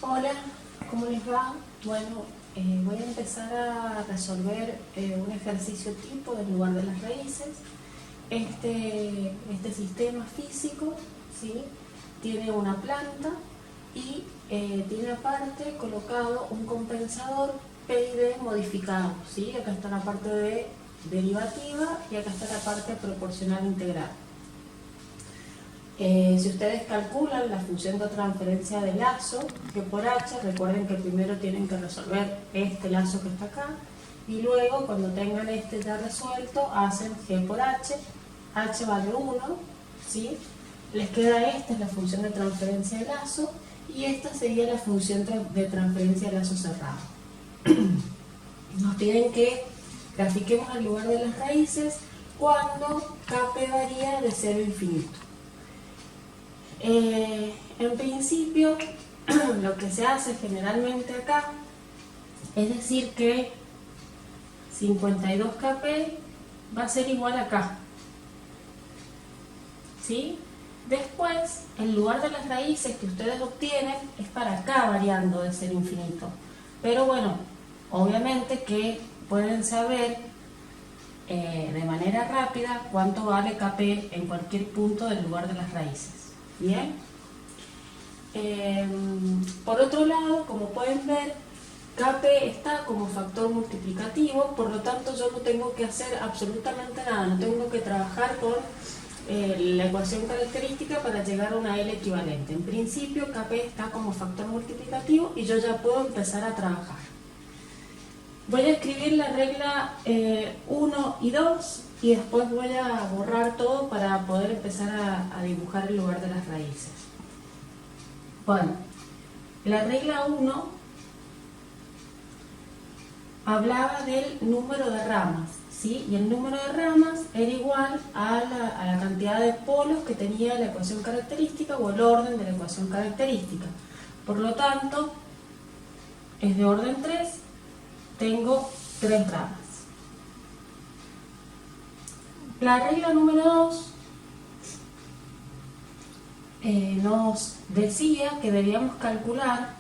Hola, ¿cómo les va? Bueno, voy a empezar a resolver un ejercicio tipo del lugar de las raíces. Este sistema físico, ¿sí?, tiene una planta y tiene aparte colocado un compensador P y D modificado, ¿sí? Acá está la parte de derivativa y acá está la parte proporcional integral. Si ustedes calculan la función de transferencia de lazo, G por H, recuerden que primero tienen que resolver este lazo que está acá, y luego cuando tengan este ya resuelto, hacen G por H vale 1, ¿sí? Les queda esta es la función de transferencia de lazo, y esta sería la función de transferencia de lazo cerrado. Nos piden que grafiquemos el lugar de las raíces cuando Kp varía de 0 a infinito. En principio, lo que se hace generalmente acá es decir que 52 Kp va a ser igual a acá, ¿sí? Después, el lugar de las raíces que ustedes obtienen es para acá variando de 0 a infinito. Pero bueno, obviamente que pueden saber de manera rápida cuánto vale Kp en cualquier punto del lugar de las raíces. Bien. Por otro lado, como pueden ver, Kp está como factor multiplicativo, por lo tanto yo no tengo que hacer absolutamente nada, no tengo que trabajar con la ecuación característica para llegar a una L equivalente. En principio Kp está como factor multiplicativo y yo ya puedo empezar a trabajar. Voy a escribir la regla 1 y 2 y después voy a borrar todo para poder empezar a dibujar el lugar de las raíces. Bueno, la regla 1 hablaba del número de ramas, ¿sí? Y el número de ramas era igual a la cantidad de polos que tenía la ecuación característica o el orden de la ecuación característica. Por lo tanto, es de orden 3, tengo 3 ramas. La regla número 2 nos decía que debíamos calcular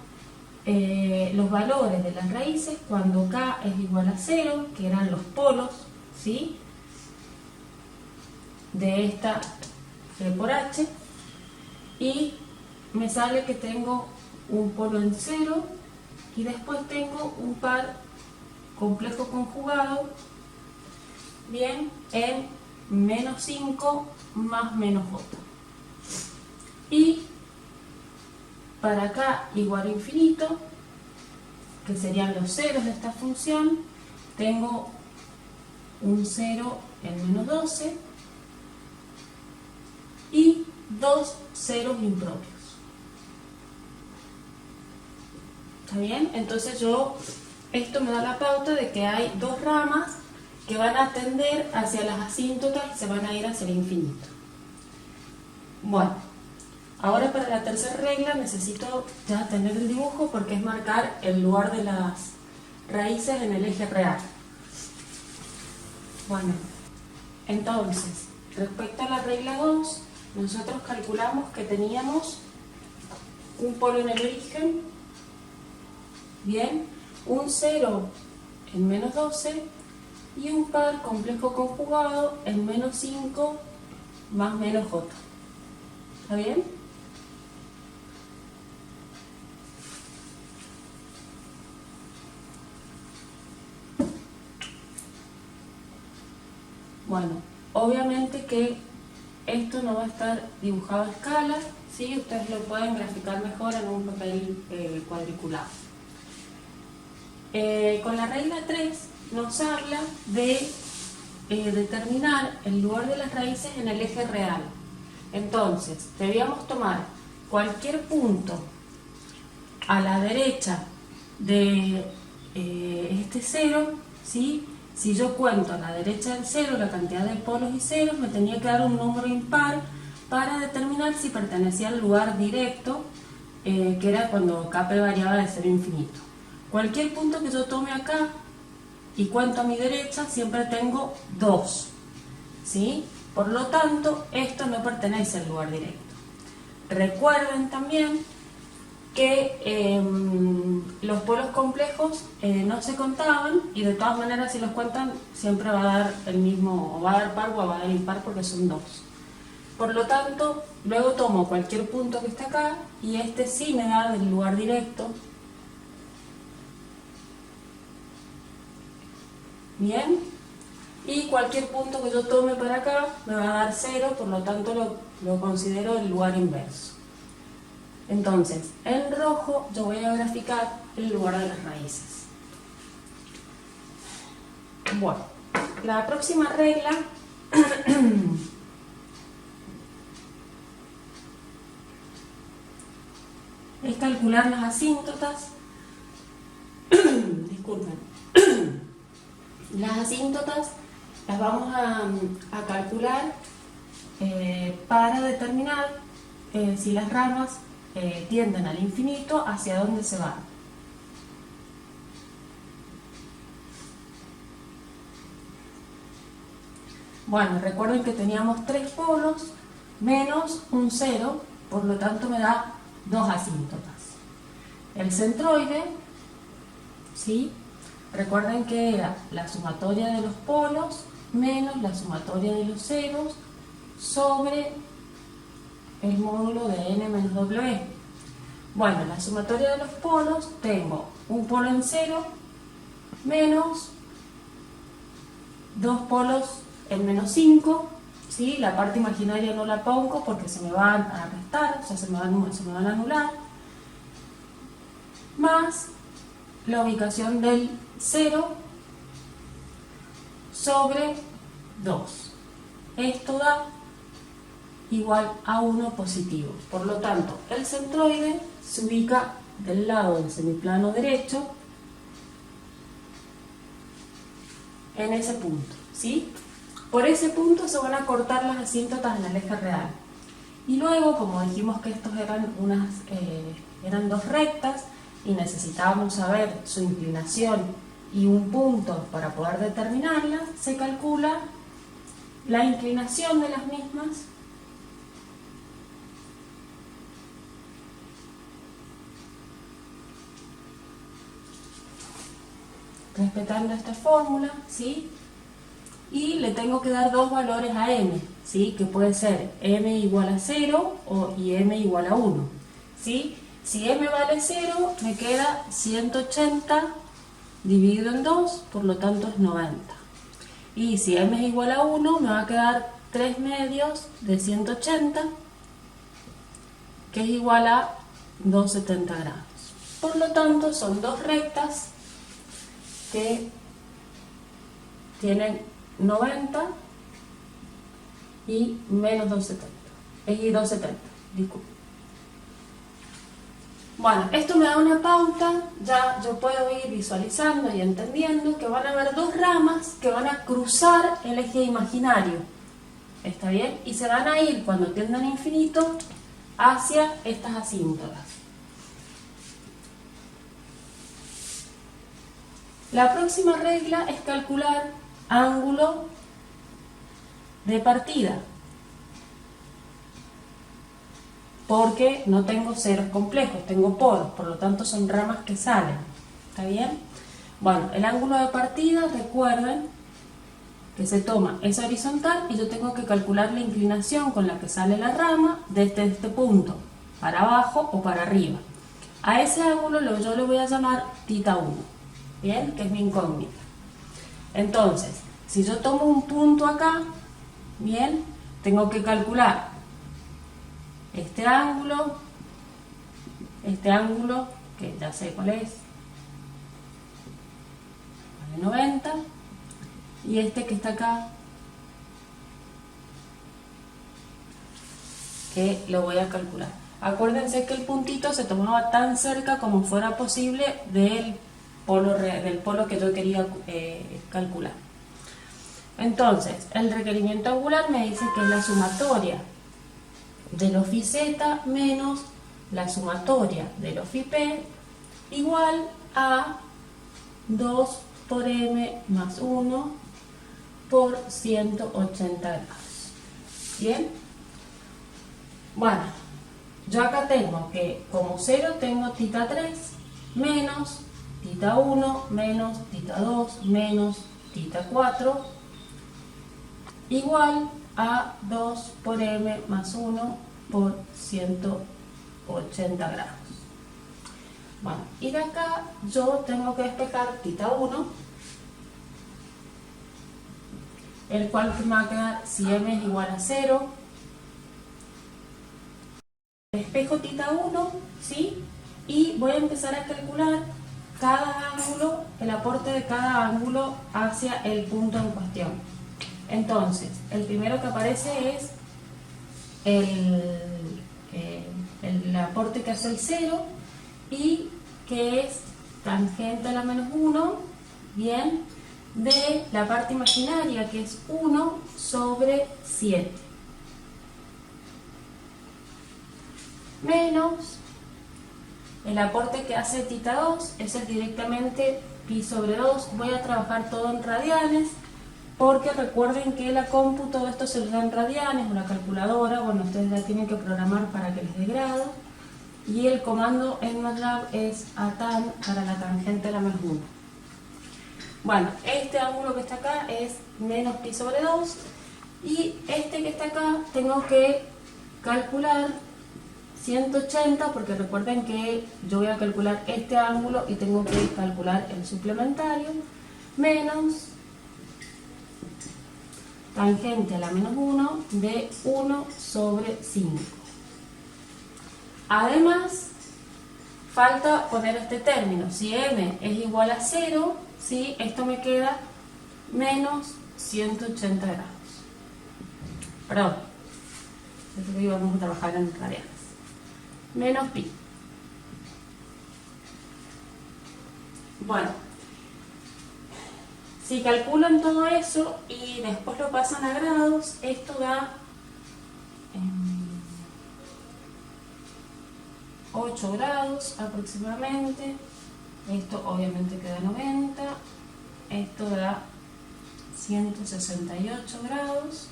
los valores de las raíces cuando K es igual a 0, que eran los polos, ¿sí?, de esta G por H, y me sale que tengo un polo en 0 y después tengo un par complejo conjugado, bien, en menos 5 más menos J. Y para acá igual a infinito, que serían los ceros de esta función, tengo un 0 en menos 12 y dos ceros impropios. ¿Está bien? Entonces esto me da la pauta de que hay dos ramas que van a tender hacia las asíntotas y se van a ir hacia el infinito. Bueno, ahora para la tercera regla necesito ya tener el dibujo porque es marcar el lugar de las raíces en el eje real. Bueno, entonces, respecto a la regla 2, nosotros calculamos que teníamos un polo en el origen, bien, un 0 en menos 12 y un par complejo conjugado en menos 5 más menos J. ¿Está bien? Bueno, obviamente que esto no va a estar dibujado a escala, ¿sí? Ustedes lo pueden graficar mejor en un papel cuadriculado. Con la regla 3 nos habla de determinar el lugar de las raíces en el eje real. Entonces, debíamos tomar cualquier punto a la derecha de este 0, ¿sí? Si yo cuento a la derecha del 0 la cantidad de polos y ceros, me tenía que dar un número impar para determinar si pertenecía al lugar directo, que era cuando Kp variaba de 0 a infinito. Cualquier punto que yo tome acá y cuento a mi derecha, siempre tengo 2, ¿sí? Por lo tanto, esto no pertenece al lugar directo. Recuerden también que los polos complejos no se contaban, y de todas maneras si los cuentan siempre va a dar el mismo, o va a dar par o va a dar impar porque son 2. Por lo tanto, luego tomo cualquier punto que esté acá y este sí me da del lugar directo. Bien, y cualquier punto que yo tome para acá me va a dar 0, por lo tanto lo considero el lugar inverso. Entonces, en rojo yo voy a graficar el lugar de las raíces. Bueno, la próxima regla es calcular las asíntotas. Disculpen. Las asíntotas las vamos a calcular para determinar si las ramas tienden al infinito, hacia dónde se van. Bueno, recuerden que teníamos 3 polos menos un 0, por lo tanto me da 2 asíntotas. El centroide, ¿sí? Recuerden que era la sumatoria de los polos menos la sumatoria de los ceros sobre el módulo de n menos w. Bueno, la sumatoria de los polos, tengo un polo en 0 menos 2 polos en menos 5, ¿sí? La parte imaginaria no la pongo porque se me van a restar, o sea, se me van a anular, más la ubicación del 0 sobre 2. Esto da igual a 1 positivo. Por lo tanto, el centroide se ubica del lado del semiplano derecho en ese punto, ¿sí? Por ese punto se van a cortar las asíntotas en el eje real. Y luego, como dijimos que estos eran 2 rectas y necesitábamos saber su inclinación y un punto para poder determinarlas, se calcula la inclinación de las mismas respetando esta fórmula, ¿sí? Y le tengo que dar 2 valores a m, ¿sí? Que puede ser m igual a 0 y m igual a 1, ¿sí? Si m vale 0, me queda 180 dividido en 2, por lo tanto es 90. Y si m es igual a 1, me va a quedar 3 medios de 180, que es igual a 270 grados. Por lo tanto, son 2 rectas que tienen 90 y menos 270, y 270, disculpen. Bueno, esto me da una pauta, ya yo puedo ir visualizando y entendiendo que van a haber 2 ramas que van a cruzar el eje imaginario, ¿está bien? Y se van a ir, cuando tiendan infinito, hacia estas asíntotas. La próxima regla es calcular ángulo de partida, porque no tengo ceros complejos, tengo polos, por lo tanto son ramas que salen, ¿está bien? Bueno, el ángulo de partida, recuerden que se toma, es horizontal y yo tengo que calcular la inclinación con la que sale la rama desde este punto, para abajo o para arriba. A ese ángulo yo le voy a llamar θ1, ¿bien? Que es mi incógnita. Entonces, si yo tomo un punto acá, ¿bien? Tengo que calcular este ángulo, que ya sé cuál es, vale 90, y este que está acá, que lo voy a calcular. Acuérdense que el puntito se tomaba tan cerca como fuera posible del polo que yo quería calcular. Entonces, el requerimiento angular me dice que es la sumatoria de los phi z menos la sumatoria de los phi p igual a 2 por m más 1 por 180 grados. ¿Bien? Bueno, yo acá tengo que como 0 tengo θ 3 menos θ 1 menos θ 2 menos θ 4 igual a 2 por m más 1 por 180 grados. Bueno, y de acá yo tengo que despejar θ 1, el cual me va a quedar si m es igual a 0. Despejo θ 1, ¿sí? Y voy a empezar a calcular cada ángulo, el aporte de cada ángulo hacia el punto en cuestión. Entonces, el primero que aparece es el aporte que hace el 0 y que es tangente a la menos 1, bien, de la parte imaginaria que es 1 sobre 7. Menos el aporte que hace θ 2, ese es directamente pi sobre 2. Voy a trabajar todo en radianes, porque recuerden que la compu, todo esto se lo da en radianes, o la calculadora, bueno, ustedes la tienen que programar para que les dé grado, y el comando en MATLAB es atan para la tangente a la menos 1. Bueno, este ángulo que está acá es menos pi sobre 2, y este que está acá tengo que calcular 180, porque recuerden que yo voy a calcular este ángulo y tengo que calcular el suplementario, menos tangente a la menos 1 de 1 sobre 5. Además, falta poner este término. Si m es igual a 0, ¿sí? Esto me queda menos 180 grados. Perdón, esto que vamos a trabajar en radianes. Menos pi. Bueno, si calculan todo eso y después lo pasan a grados, esto da 8 grados aproximadamente. Esto obviamente queda 90. Esto da 168 grados,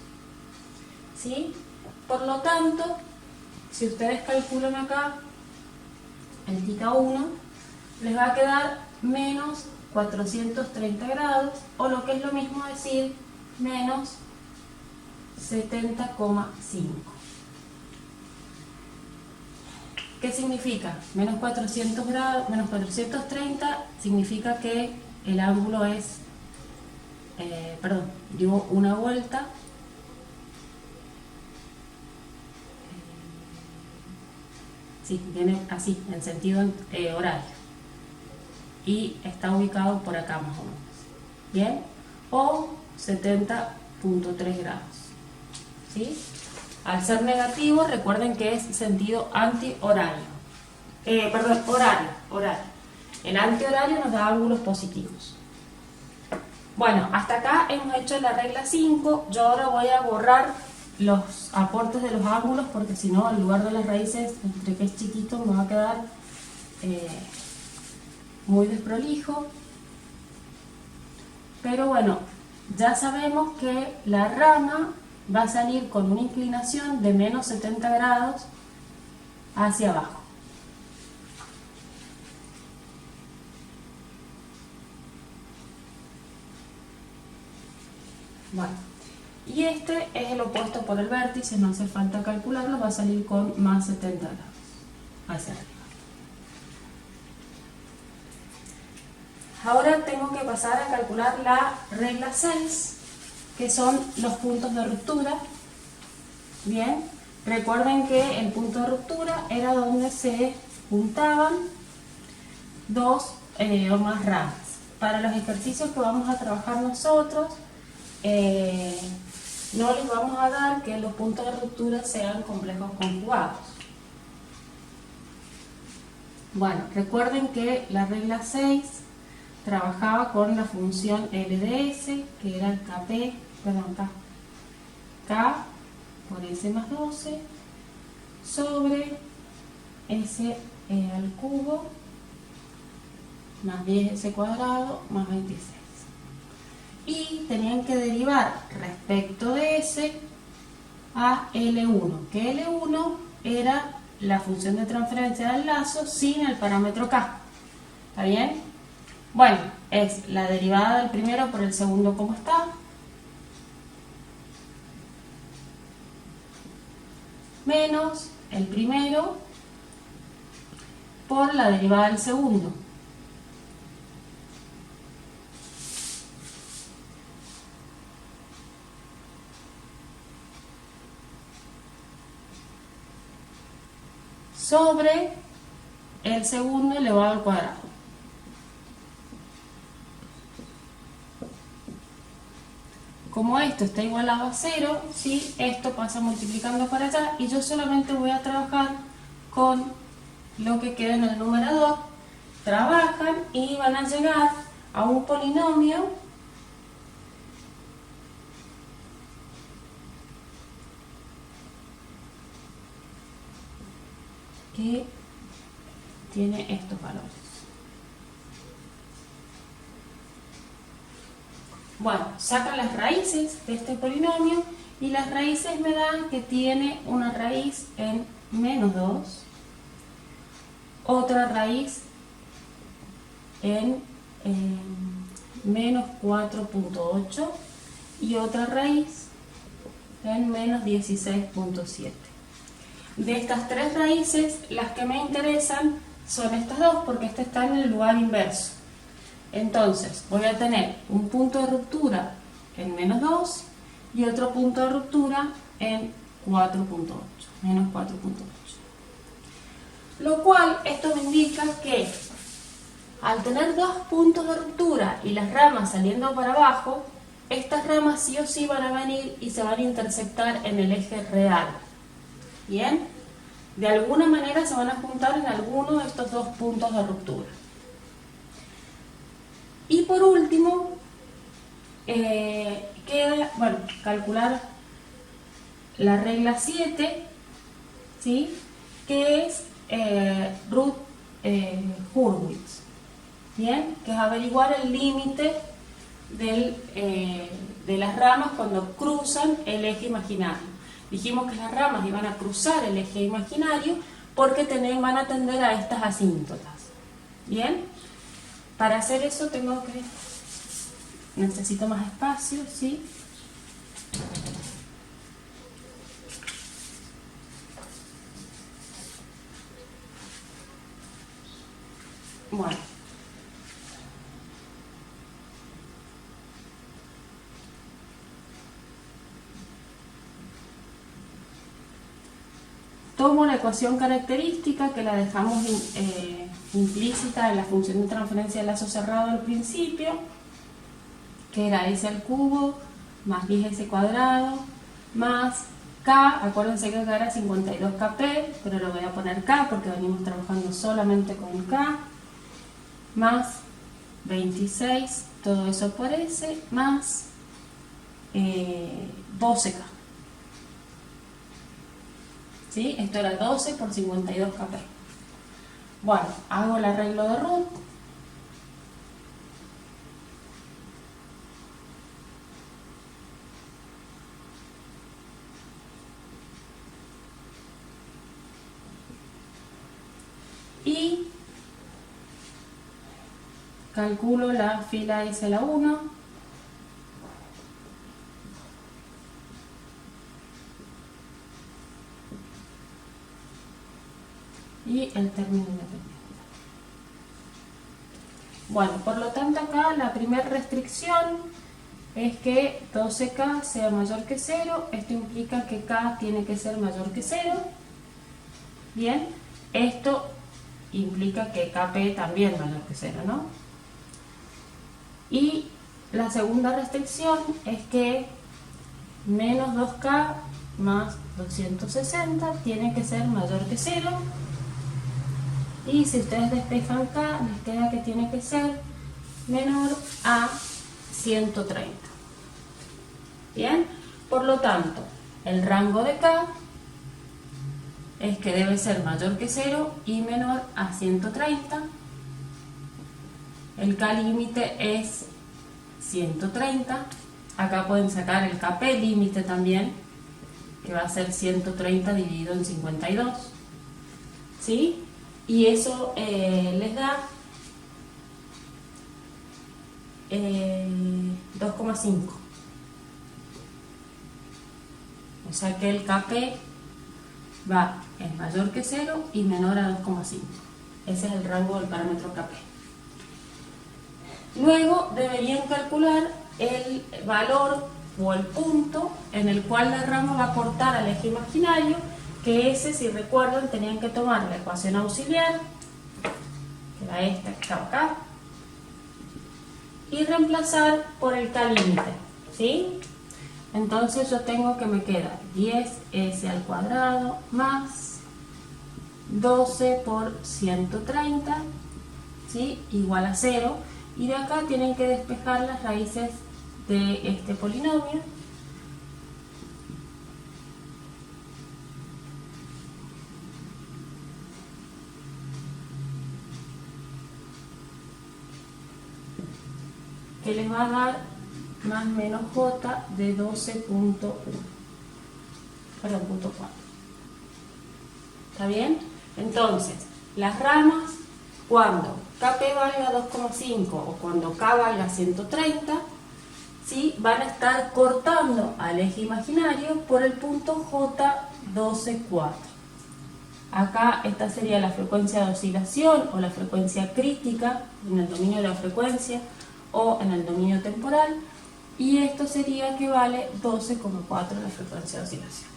¿sí? Por lo tanto, si ustedes calculan acá el θ 1, les va a quedar menos 430 grados, o lo que es lo mismo decir menos 70,5. ¿Qué significa? Menos 400 grados, menos 430 significa que el ángulo es, dio una vuelta. Sí, viene así, en sentido horario. Y está ubicado por acá más o menos. ¿Bien? O 70,3 grados. ¿Sí? Al ser negativo, recuerden que es sentido antihorario. Horario. El antihorario nos da ángulos positivos. Bueno, hasta acá hemos hecho la regla 5. Yo ahora voy a borrar los aportes de los ángulos, porque si no, en lugar de las raíces, entre que es chiquito, me va a quedar muy desprolijo. Pero bueno, ya sabemos que la rama va a salir con una inclinación de menos 70 grados hacia abajo. Bueno, y este es el opuesto por el vértice, no hace falta calcularlo, va a salir con más 70 grados hacia arriba. Ahora tengo que pasar a calcular la regla 6, que son los puntos de ruptura. Bien, recuerden que el punto de ruptura era donde se juntaban dos o más ramas. Para los ejercicios que vamos a trabajar nosotros, no les vamos a dar que los puntos de ruptura sean complejos conjugados. Bueno, recuerden que la regla 6 trabajaba con la función L de S, que era K por S más 12 sobre S al cubo más 10S cuadrado más 26. Y tenían que derivar respecto de S a L1, que L1 era la función de transferencia del lazo sin el parámetro k. ¿Está bien? Bueno, es la derivada del primero por el segundo como está, menos el primero por la derivada del segundo. Sobre el segundo elevado al cuadrado. Como esto está igualado a 0, ¿sí? Esto pasa multiplicando para allá y yo solamente voy a trabajar con lo que queda en el numerador. Trabajan y van a llegar a un polinomio que tiene estos valores. Bueno, sacan las raíces de este polinomio y las raíces me dan que tiene una raíz en menos 2, otra raíz en menos 4.8 y otra raíz en menos 16.7. De estas tres raíces, las que me interesan son estas dos porque esta está en el lugar inverso. Entonces, voy a tener un punto de ruptura en menos 2 y otro punto de ruptura en 4.8, menos 4.8. Lo cual, esto me indica que al tener dos puntos de ruptura y las ramas saliendo para abajo, estas ramas sí o sí van a venir y se van a intersectar en el eje real. ¿Bien? De alguna manera se van a juntar en alguno de estos dos puntos de ruptura. Y por último, queda, bueno, calcular la regla 7, ¿sí? Que es Hurwitz, ¿bien? Que es averiguar el límite de las ramas cuando cruzan el eje imaginario. Dijimos que las ramas iban a cruzar el eje imaginario porque van a tender a estas asíntotas. ¿Bien? Para hacer eso necesito más espacio, ¿sí? Bueno. Tomo la ecuación característica que la dejamos implícita en la función de transferencia de lazo cerrado al principio, que era s al cubo más 10s cuadrado más k, acuérdense que acá era 52kp, pero lo voy a poner k porque venimos trabajando solamente con k, más 26, todo eso por s, más 12k. ¿Sí? Esto era 12 por 52kp. Bueno, hago el arreglo de root. Y calculo la fila S a la 1. Y el término independiente. Bueno, por lo tanto acá la primera restricción es que 12k sea mayor que 0. Esto implica que k tiene que ser mayor que 0. Bien, esto implica que kp también mayor que 0, ¿no? Y la segunda restricción es que menos 2k más 260 tiene que ser mayor que 0. Y si ustedes despejan k, les queda que tiene que ser menor a 130. Bien, por lo tanto, el rango de k es que debe ser mayor que 0 y menor a 130. El k límite es 130. Acá pueden sacar el kp límite también, que va a ser 130 dividido en 52. ¿sí? Y eso les da 2,5. O sea que el Kp es mayor que 0 y menor a 2,5. Ese es el rango del parámetro Kp. Luego deberían calcular el valor o el punto en el cual la rama va a cortar al eje imaginario, que ese, si recuerdan, tenían que tomar la ecuación auxiliar, que era esta que estaba acá, y reemplazar por el K límite, ¿sí? Entonces yo tengo que me queda 10s al cuadrado más 12 por 130, ¿sí? Igual a 0. Y de acá tienen que despejar las raíces de este polinomio. Que les va a dar más menos j de 12.1. Perdón, punto 4. ¿Está bien? Entonces, las ramas, cuando Kp valga 2,5 o cuando K valga 130, ¿sí? Van a estar cortando al eje imaginario por el punto J12,4. Acá esta sería la frecuencia de oscilación o la frecuencia crítica en el dominio de la frecuencia o en el dominio temporal, y esto sería que vale 12,4 la frecuencia de oscilación.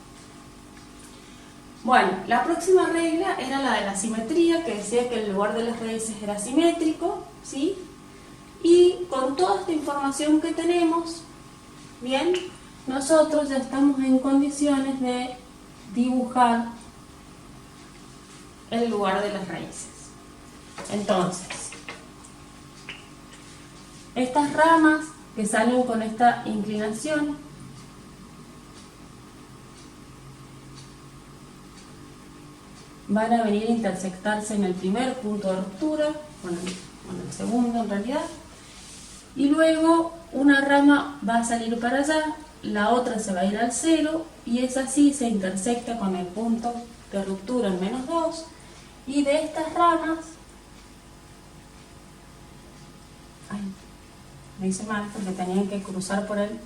Bueno, la próxima regla era la de la simetría, que decía que el lugar de las raíces era simétrico, ¿sí? Y con toda esta información que tenemos, bien, nosotros ya estamos en condiciones de dibujar el lugar de las raíces. Entonces, estas ramas que salen con esta inclinación van a venir a intersectarse en el primer punto de ruptura, bueno, el segundo en realidad, y luego una rama va a salir para allá, la otra se va a ir al 0, y es así, se intersecta con el punto de ruptura en menos 2, y de estas ramas, me hice mal porque tenían que cruzar por él.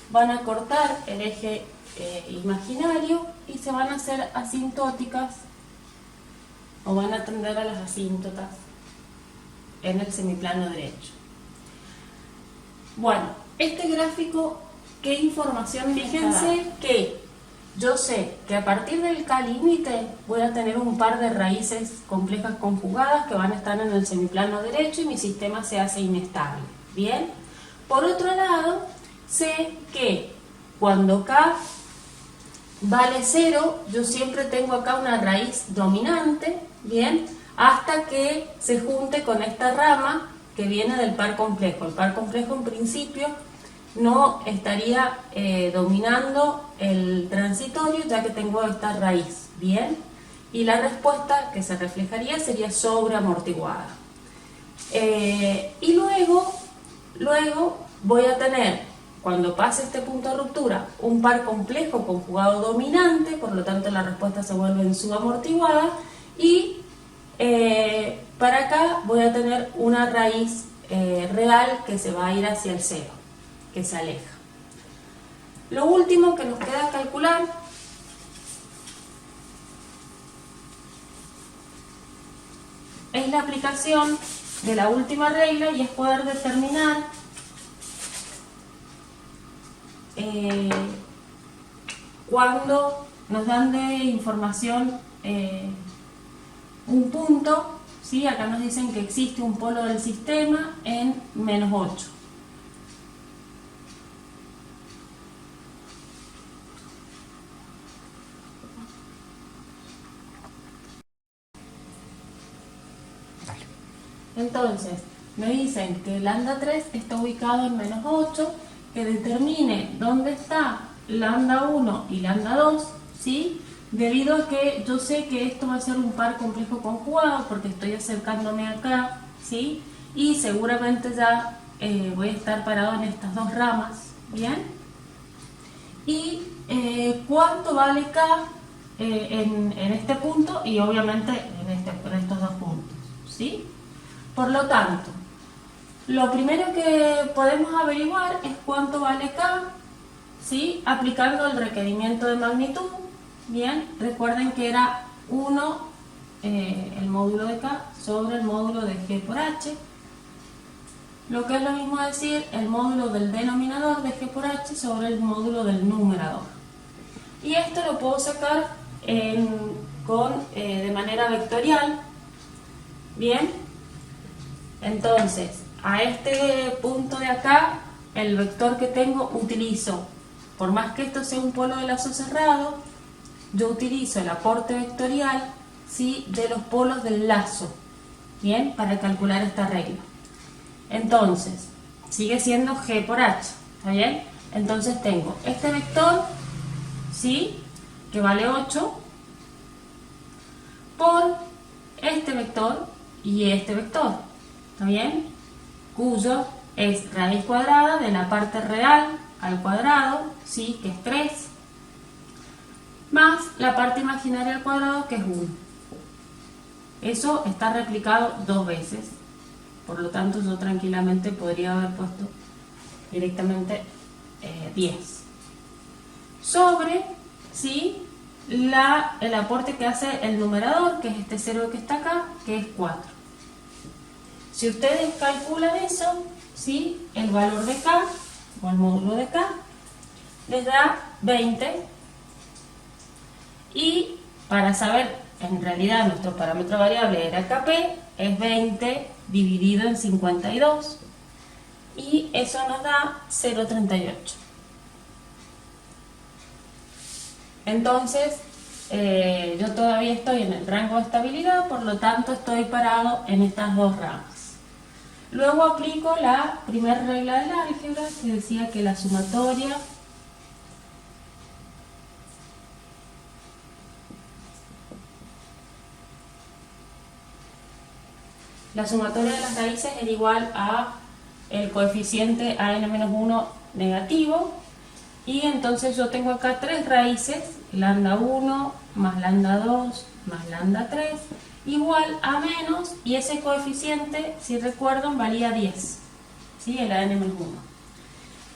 Van a cortar el eje imaginario y se van a hacer asintóticas o van a tender a las asíntotas en el semiplano derecho. Bueno, este gráfico, ¿qué información me está dando? Fíjense que yo sé que a partir del K límite voy a tener un par de raíces complejas conjugadas que van a estar en el semiplano derecho y mi sistema se hace inestable. Bien, por otro lado, sé que cuando K vale 0, yo siempre tengo acá una raíz dominante, bien, hasta que se junte con esta rama que viene del par complejo. El par complejo en principio no estaría dominando el transitorio, ya que tengo esta raíz, bien, y la respuesta que se reflejaría sería sobreamortiguada. Y luego voy a tener, cuando pase este punto de ruptura, un par complejo conjugado dominante, por lo tanto la respuesta se vuelve en subamortiguada, y para acá voy a tener una raíz real que se va a ir hacia el 0, que se aleja. Lo último que nos queda calcular es la aplicación de la última regla, y es poder determinar cuando nos dan de información un punto, ¿sí? Acá nos dicen que existe un polo del sistema en menos 8. Entonces, me dicen que lambda 3 está ubicado en menos 8, que determine dónde está lambda 1 y lambda 2, ¿sí? Debido a que yo sé que esto va a ser un par complejo conjugado, porque estoy acercándome acá, ¿sí? Y seguramente ya voy a estar parado en estas dos ramas, ¿bien? Y cuánto vale K en este punto y obviamente en estos dos puntos, ¿sí? Por lo tanto, lo primero que podemos averiguar es cuánto vale K, ¿sí? Aplicando el requerimiento de magnitud. Bien, recuerden que era 1 el módulo de K sobre el módulo de G por H, lo que es lo mismo decir el módulo del denominador de G por H sobre el módulo del numerador. Y esto lo puedo sacar de manera vectorial. Bien, entonces a este punto de acá, el vector que tengo utilizo, por más que esto sea un polo de lazo cerrado, yo utilizo el aporte vectorial, ¿sí?, de los polos del lazo, bien, para calcular esta regla. Entonces, sigue siendo G por H, ¿está bien? Entonces tengo este vector, ¿sí?, que vale 8, por este vector y este vector, ¿está bien? Cuyo es raíz cuadrada de la parte real al cuadrado, ¿sí?, que es 3, más la parte imaginaria al cuadrado, que es 1. Eso está replicado 2 veces, por lo tanto yo tranquilamente podría haber puesto directamente 10. Sobre, ¿sí?, el aporte que hace el numerador, que es este 0 que está acá, que es 4. Si ustedes calculan eso, ¿sí?, el valor de K, o el módulo de K, les da 20. Y para saber, en realidad nuestro parámetro variable era Kp, es 20 dividido en 52, y eso nos da 0,38. Entonces, yo todavía estoy en el rango de estabilidad, por lo tanto estoy parado en estas dos ramas. Luego aplico la primera regla del álgebra, que decía que la sumatoria de las raíces era igual a el coeficiente an-1 negativo, y entonces yo tengo acá tres raíces, lambda 1 más lambda 2 más lambda 3 igual a menos, y ese coeficiente, si recuerdan, valía 10, ¿sí?, el an-1.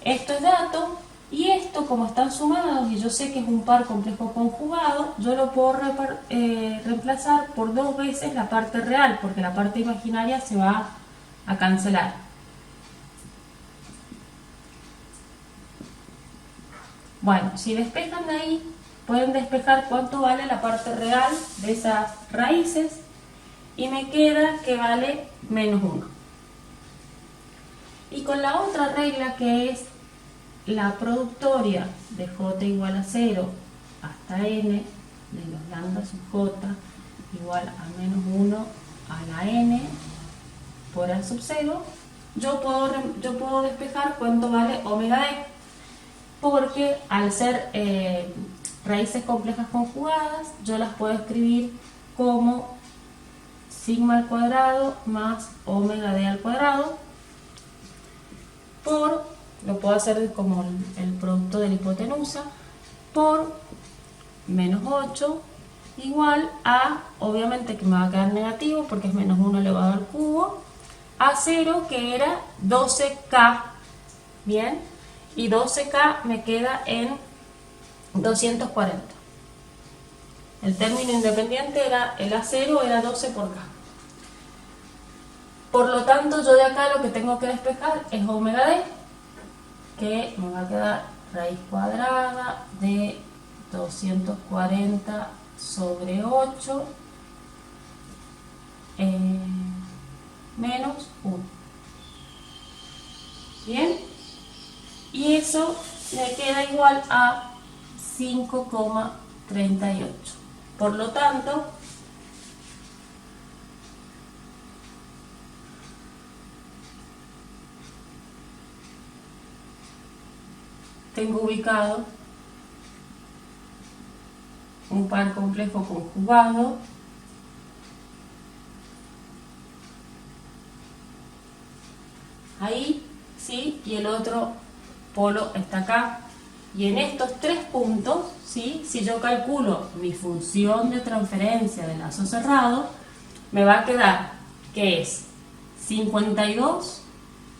Esto es dato, y esto, como están sumados y yo sé que es un par complejo conjugado, yo lo puedo reemplazar por 2 veces la parte real, porque la parte imaginaria se va a cancelar. Bueno, si despejan de ahí, pueden despejar cuánto vale la parte real de esas raíces, y me queda que vale menos 1. Y con la otra regla, que es la productoria de j igual a 0 hasta n de los lambda sub j igual a menos 1 a la n por a sub 0, yo puedo despejar cuánto vale omega d, porque al ser raíces complejas conjugadas, yo las puedo escribir como sigma al cuadrado más omega d al cuadrado, lo puedo hacer como el producto de la hipotenusa, por menos 8 igual a, obviamente que me va a quedar negativo porque es menos 1 elevado al cubo, a 0, que era 12K, ¿bien? Y 12K me queda en 240. El término independiente era el A0, era 12 por K. Por lo tanto, yo de acá lo que tengo que despejar es omega d, que me va a quedar raíz cuadrada de 240 sobre 8 menos 1. Bien, y eso me queda igual a 5,38. Por lo tanto, tengo ubicado un par complejo conjugado ahí, ¿sí? Y el otro polo está acá. Y en estos tres puntos, ¿sí? Si yo calculo mi función de transferencia de lazo cerrado, me va a quedar que es 52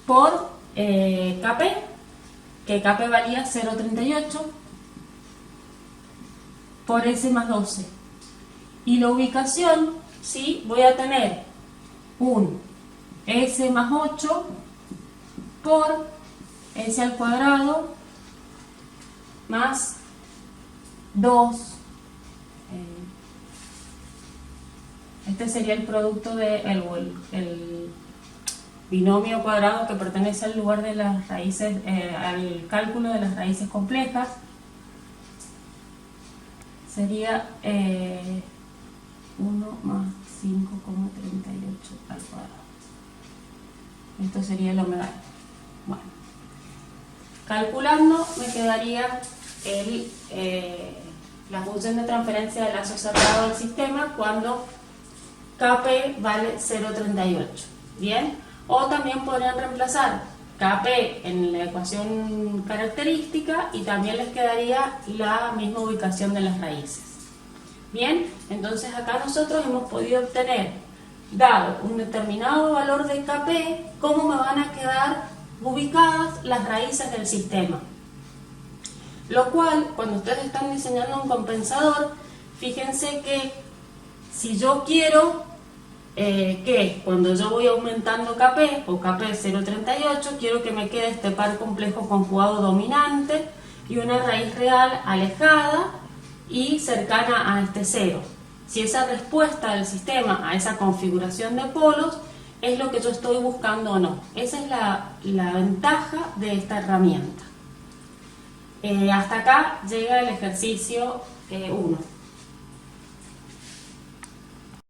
por Kp, que Kp valía 0,38 por S más 12. Y la ubicación, ¿sí? Voy a tener un S más 8 por S al cuadrado más 2. Este sería el producto del el binomio cuadrado que pertenece al lugar de las raíces, al cálculo de las raíces complejas. Sería 1 más 5,38 al cuadrado. Esto sería el omega. Bueno, calculando me quedaría la función de transferencia del lazo cerrado del sistema cuando Kp vale 0,38. Bien, o también podrían reemplazar Kp en la ecuación característica y también les quedaría la misma ubicación de las raíces. Bien, entonces acá nosotros hemos podido obtener, dado un determinado valor de Kp, cómo me van a quedar ubicadas las raíces del sistema. Lo cual, cuando ustedes están diseñando un compensador, fíjense que si yo quiero que cuando yo voy aumentando Kp, o Kp 0,38, quiero que me quede este par complejo conjugado dominante y una raíz real alejada y cercana a este cero. Si esa respuesta del sistema a esa configuración de polos es lo que yo estoy buscando o no. Esa es la ventaja de esta herramienta. Hasta acá llega el ejercicio 1.